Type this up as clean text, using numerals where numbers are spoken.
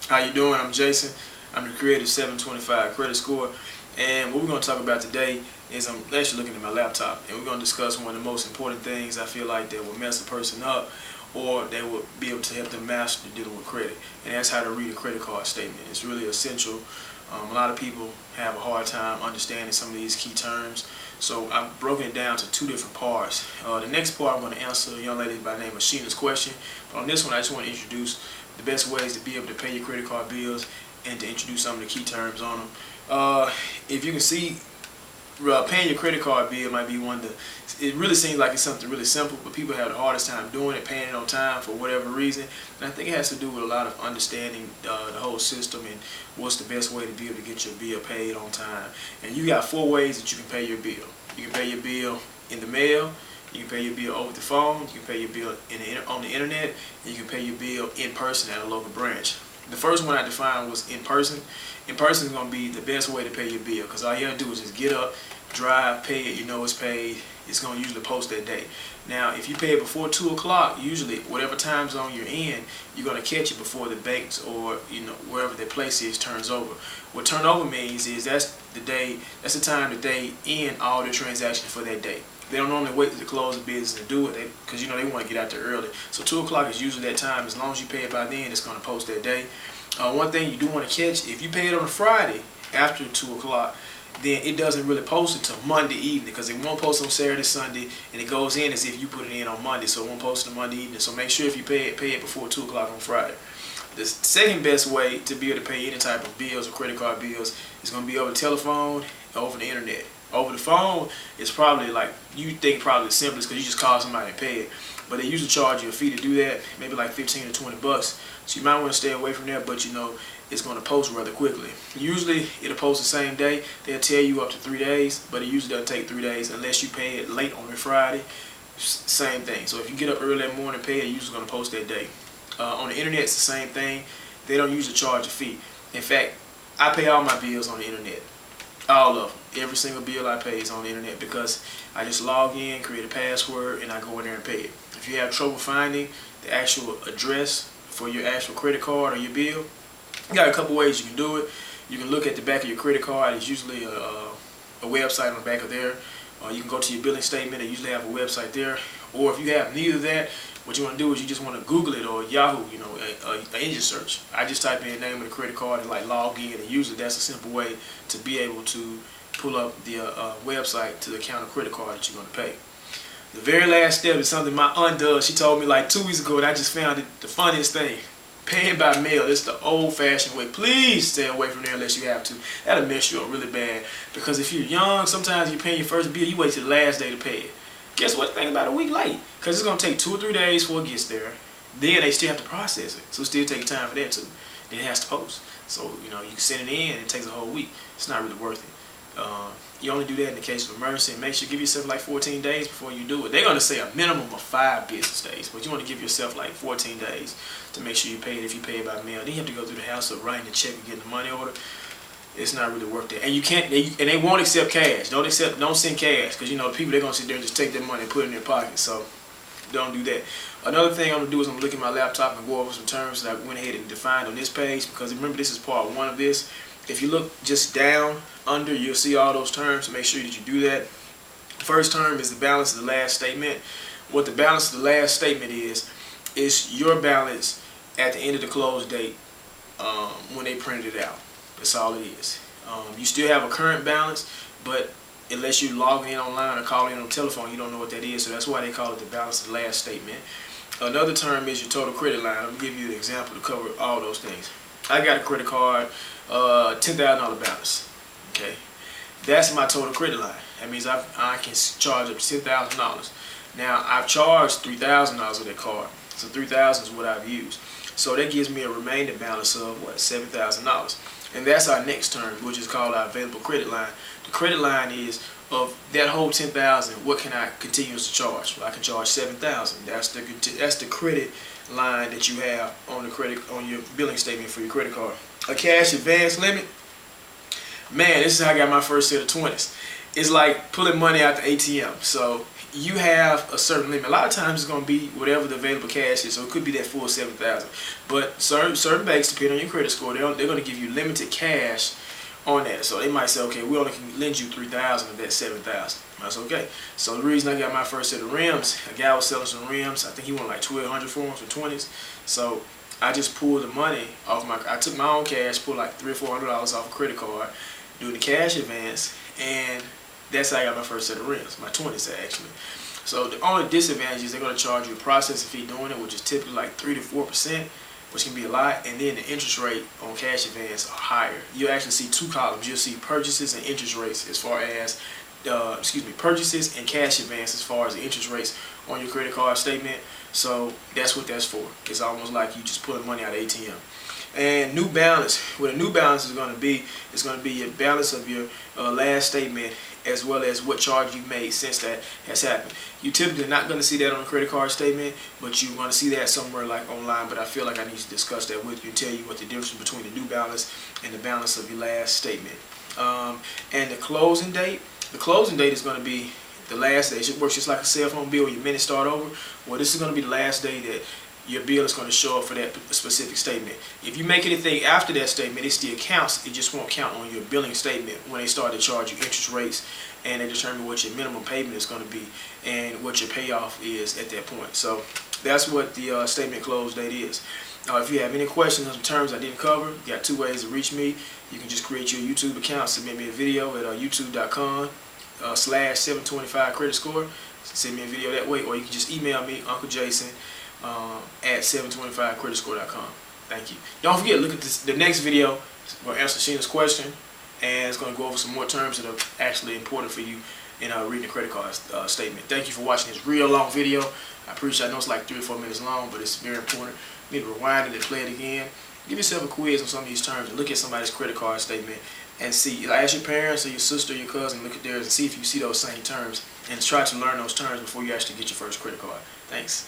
How you doing? I'm Jason. I'm the creator of 725 Credit Score. And what we're going to talk about today is I'm actually looking at my laptop, and we're going to discuss one of the most important things I feel like that will mess a person up, or they will be able to help them master dealing with credit. And that's how to read a credit card statement. It's really essential. A lot of people have a hard time understanding some of these key terms. So I've broken it down to two different parts. The next part I'm going to answer a young lady by the name of Sheena's question. But on this one, I just want to introduce the best ways to be able to pay your credit card bills and to introduce some of the key terms on them. If you can see, paying your credit card bill might be one of the, it really seems like it's something really simple, but people have the hardest time doing it, paying it on time for whatever reason. And I think it has to do with a lot of understanding the whole system and what's the best way to be able to get your bill paid on time. And you got four ways that you can pay your bill. You can pay your bill in the mail, you can pay your bill over the phone, you can pay your bill on the internet, and you can pay your bill in person at a local branch. The first one I defined was in person. In person is going to be the best way to pay your bill, because all you have to do is just get up, drive, pay it, you know it's paid. It's going to usually post that day. Now, if you pay it before 2 o'clock, usually whatever time zone you're in, you're going to catch it before the banks or wherever their place is turns over. What turnover means is that's the time that they end all their transactions for that day. They don't normally wait to close the business to do it because they want to get out there early. So 2 o'clock is usually that time. As long as you pay it by then, it's going to post that day. One thing you do want to catch, if you pay it on a Friday after 2 o'clock, then it doesn't really post until Monday evening, because it won't post on Saturday, Sunday, and it goes in as if you put it in on Monday, so it won't post on Monday evening. So make sure if you pay it before 2 o'clock on Friday. The second best way to be able to pay any type of bills or credit card bills is going to be over the telephone or over the internet. Over the phone, it's probably like, you think probably the simplest, because you just call somebody and pay it. But they usually charge you a fee to do that, maybe like 15 to 20 bucks. So you might want to stay away from that, but it's going to post rather quickly. Usually it'll post the same day. They'll tell you up to 3 days, but it usually doesn't take 3 days unless you pay it late on a Friday. Same thing. So if you get up early that morning and pay it, it's usually going to post that day. On the internet, it's the same thing. They don't usually charge a fee. In fact, I pay all my bills on the internet. All of them. Every single bill I pay is on the internet, because I just log in, create a password, and I go in there and pay it. If you have trouble finding the actual address for your actual credit card or your bill, you got a couple ways you can do it. You can look at the back of your credit card. It's usually a website on the back of there. You can go to your billing statement. They usually have a website there. Or if you have neither of that, what you want to do is you just want to Google it, or Yahoo, an engine search. I just type in the name of the credit card and log in, and usually that's a simple way to be able to pull up the website to the account of credit card that you're going to pay. The very last step is something my aunt does. She told me like 2 weeks ago, and I just found it the funniest thing. Paying by mail. It's the old-fashioned way. Please stay away from there unless you have to. That'll mess you up really bad, because if you're young, sometimes you're paying your first bill, you wait till the last day to pay it. Guess what? Think about a week late, because it's going to take 2 or 3 days before it gets there. Then they still have to process it, so it still takes time for that too. Then it has to post. So you can send it in, and it takes a whole week. It's not really worth it. You only do that in the case of emergency, and make sure you give yourself like 14 days before you do it. They're going to say a minimum of 5 business days, but you want to give yourself like 14 days to make sure you pay it if you pay it by mail. Then you have to go through the house of writing the check and getting the money order. It's not really worth it. And you can't, and they won't accept cash. Don't send cash, because the people, they're going to sit there and just take their money and put it in their pocket. So don't do that. Another thing I'm going to do is I'm going to look at my laptop and go over some terms that I went ahead and defined on this page, because remember, this is part 1 of this. If you look just down under, you'll see all those terms. Make sure that you do that. First term is the balance of the last statement. What the balance of the last statement is your balance at the end of the close date when they printed it out. That's all it is. You still have a current balance, but unless you log in online or call in on the telephone, you don't know what that is. So that's why they call it the balance of the last statement. Another term is your total credit line. I'll give you an example to cover all those things. I got a credit card, $10,000 balance. Okay, that's my total credit line. That means I can charge up to $10,000. Now I've charged $3,000 of that card, so $3,000 is what I've used. So that gives me a remaining balance of what, $7,000, and that's our next term, which is called our available credit line. The credit line is of that whole $10,000. What can I continue to charge? Well, I can charge $7,000. That's the credit line that you have on your billing statement for your credit card. A cash advance limit. Man, this is how I got my first set of 20s. It's like pulling money out the ATM. So you have a certain limit. A lot of times it's going to be whatever the available cash is, so it could be that full $7,000. But certain banks, depending on your credit score, they're going to give you limited cash on that. So they might say, okay, we only can lend you $3,000 of that $7,000. That's okay. So the reason I got my first set of rims, a guy was selling some rims. I think he wanted like $1,200 for them, for 20s. So I just pulled the money off I took my own cash, pulled like $300 or $400 off a credit card, doing the cash advance, and that's how I got my first set of rims, my 20s actually. So the only disadvantage is they're going to charge you a processing fee doing it, which is typically like 3 to 4%, which can be a lot, and then the interest rate on cash advance are higher. You'll actually see two columns. You'll see purchases and interest rates as far as, purchases and cash advance as far as the interest rates on your credit card statement. So that's what that's for. It's almost like you just pulling money out of ATM. And new balance, what a new balance is going to be, it's going to be your balance of your last statement, as well as what charge you made since that has happened. You typically not going to see that on a credit card statement, but you're going to see that somewhere like online. But I feel like I need to discuss that with you and tell you what the difference between the new balance and the balance of your last statement. And the closing date is going to be the last day. It works just like a cell phone bill. Your minutes start over. Well, this is going to be the last day that your bill is going to show up for that specific statement. If you make anything after that statement, it still counts. It just won't count on your billing statement when they start to charge you interest rates, and they determine what your minimum payment is going to be and what your payoff is at that point. So that's what the statement close date is. If you have any questions on terms I didn't cover, you got two ways to reach me. You can just create your YouTube account, submit me a video at youtube.com/725 credit score. Send me a video that way, or you can just email me, Uncle Jason, at 725creditscore.com. Thank you. Don't forget, look at the next video. We'll answer Sheena's question, and it's going to go over some more terms that are actually important for you in reading the credit card statement. Thank you for watching this real long video. I appreciate it. I know it's like 3 or 4 minutes long, but it's very important. You need to rewind it and play it again. Give yourself a quiz on some of these terms and look at somebody's credit card statement and see. Ask your parents or your sister or your cousin, look at theirs and see if you see those same terms, and try to learn those terms before you actually get your first credit card. Thanks.